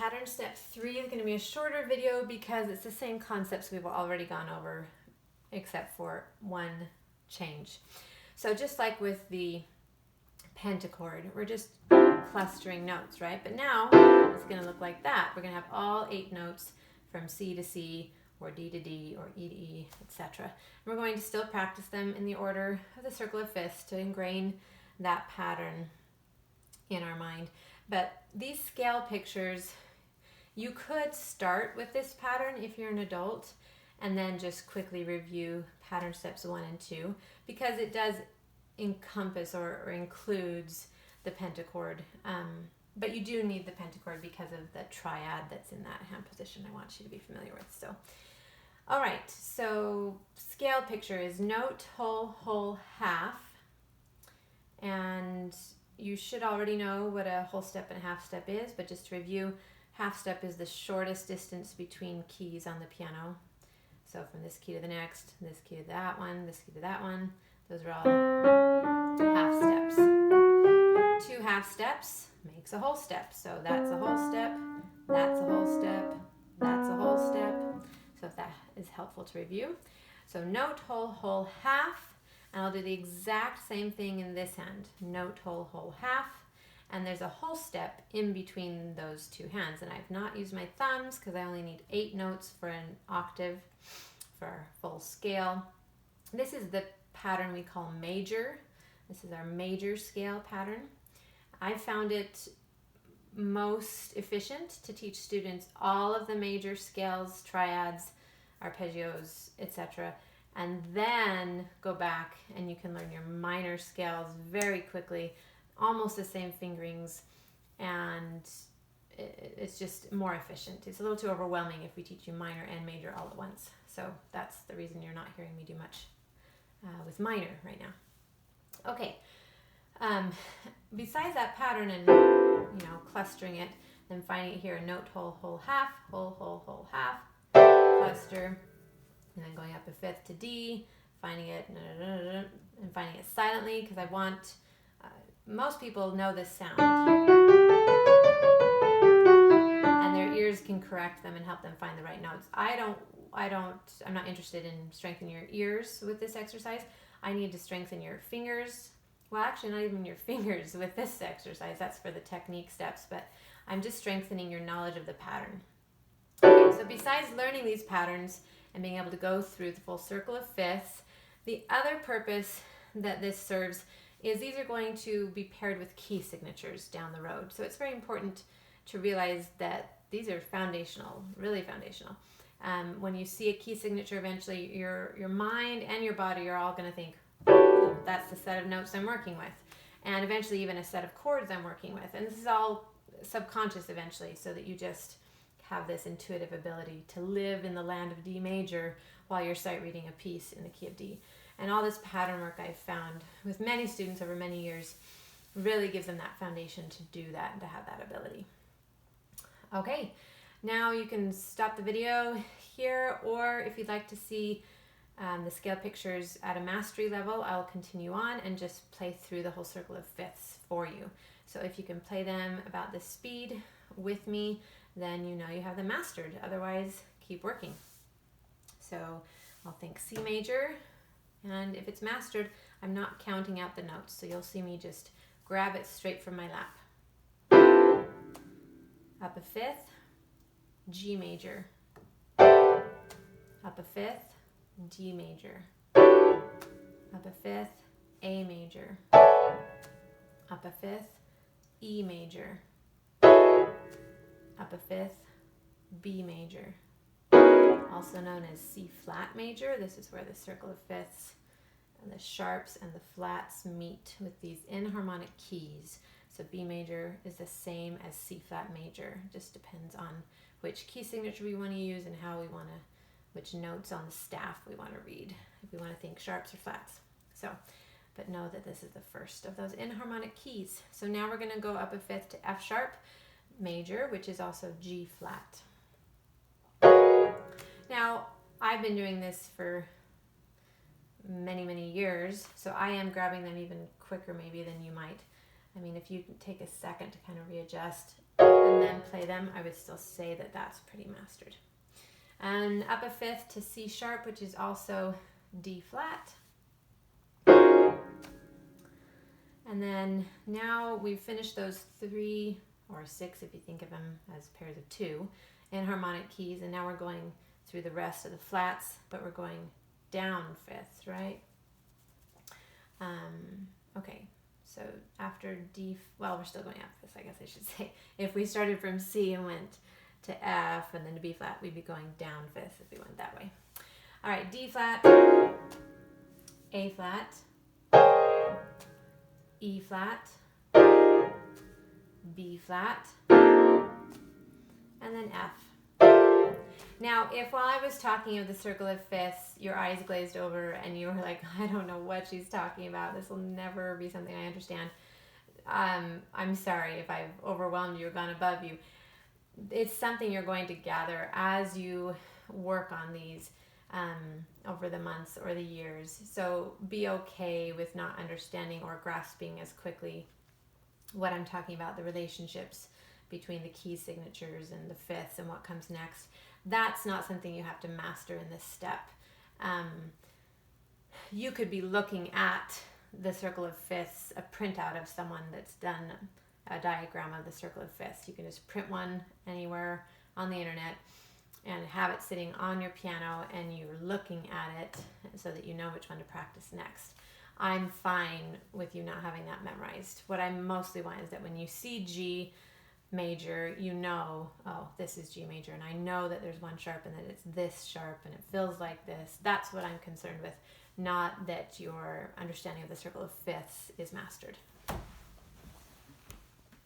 pattern step 3 is going to be a shorter video because it's the same concepts we've already gone over except for one change. So just like with the pentachord, we're just clustering notes, right? But now it's going to look like that. We're going to have all 8 notes from C to C or D to D or E to E, etc. We're going to still practice them in the order of the circle of fifths to ingrain that pattern in our mind. But these scale pictures, you could start with this pattern if you're an adult and then just quickly review pattern steps 1 and 2 because it does encompass or includes the pentachord. But you do need the pentachord because of the triad that's in that hand position I want you to be familiar with. So, all right, so scale picture is note, whole, whole, half. And you should already know what a whole step and a half step is, but just to review, half step is the shortest distance between keys on the piano. So from this key to the next, this key to that one, this key to that one, those are all half steps. 2 half steps makes a whole step. So that's a whole step, that's a whole step, that's a whole step. So if that is helpful to review. So note, whole, whole, half. And I'll do the exact same thing in this hand. Note, whole, whole, half. And there's a whole step in between those 2 hands. And I've not used my thumbs because I only need 8 notes for an octave for our full scale. This is the pattern we call major. This is our major scale pattern. I found it most efficient to teach students all of the major scales, triads, arpeggios, etc., and then go back and you can learn your minor scales very quickly, almost the same fingerings, and it's just more efficient. It's a little too overwhelming if we teach you minor and major all at once. So that's the reason you're not hearing me do much with minor right now. Okay, besides that pattern and clustering it, then finding it here, note, whole, whole, half, whole, whole, whole, half, cluster, and then going up a fifth to D, finding it, and finding it silently, because I want, most people know this sound, and their ears can correct them and help them find the right notes. I'm not interested in strengthening your ears with this exercise. I need to strengthen your fingers. Well, actually, not even your fingers with this exercise. That's for the technique steps, but I'm just strengthening your knowledge of the pattern. Okay, so besides learning these patterns and being able to go through the full circle of fifths, the other purpose that this serves is these are going to be paired with key signatures down the road. So it's very important to realize that these are foundational, really foundational. When you see a key signature, eventually your mind and your body are all going to think, oh, that's the set of notes I'm working with. And eventually even a set of chords I'm working with. And this is all subconscious eventually, so that you just have this intuitive ability to live in the land of D major while you're sight reading a piece in the key of D. And all this pattern work I've found with many students over many years really gives them that foundation to do that and to have that ability. Okay, now you can stop the video here, or if you'd like to see the scale pictures at a mastery level, I'll continue on and just play through the whole circle of fifths for you. So if you can play them about this speed with me, then you know you have them mastered. Otherwise, keep working. So I'll think C major, and if it's mastered, I'm not counting out the notes. So you'll see me just grab it straight from my lap. Up a fifth, G major. Up a fifth, D major. Up a fifth, A major. Up a fifth, E major. Up a fifth, B major. Also known as C flat major. This is where the circle of fifths and the sharps and the flats meet with these inharmonic keys. So B major is the same as C flat major. It just depends on which key signature we want to use and how we want to, which notes on the staff we want to read, if we want to think sharps or flats. So, but know that this is the first of those inharmonic keys. So now we're going to go up a fifth to F sharp major, which is also G flat. Now, I've been doing this for many, many years, so I am grabbing them even quicker maybe than you might. I mean, if you take a second to kind of readjust and then play them, I would still say that that's pretty mastered. And up a fifth to C sharp, which is also D flat. And then now we've finished those 3 or 6, if you think of them as pairs of 2, in harmonic keys. And now we're going through the rest of the flats, but we're going down fifths, right? Okay, so after D, well, we're still going up fifths, I guess I should say. If we started from C and went to F and then to B flat, we'd be going down fifths if we went that way. All right, D flat, A flat, E flat, B flat, and then F. Now, if while I was talking of the circle of fifths, your eyes glazed over and you were like, I don't know what she's talking about, this will never be something I understand, I'm sorry if I've overwhelmed you or gone above you. It's something you're going to gather as you work on these over the months or the years. So be okay with not understanding or grasping as quickly what I'm talking about, the relationships between the key signatures and the fifths and what comes next. That's not something you have to master in this step. You could be looking at the circle of fifths, a printout of someone that's done a diagram of the circle of fifths. You can just print one anywhere on the internet and have it sitting on your piano and you're looking at it so that you know which one to practice next. I'm fine with you not having that memorized. What I mostly want is that when you see G major, you know, oh, this is G major, and I know that there's one sharp and that it's this sharp and it feels like this. That's what I'm concerned with, not that your understanding of the circle of fifths is mastered.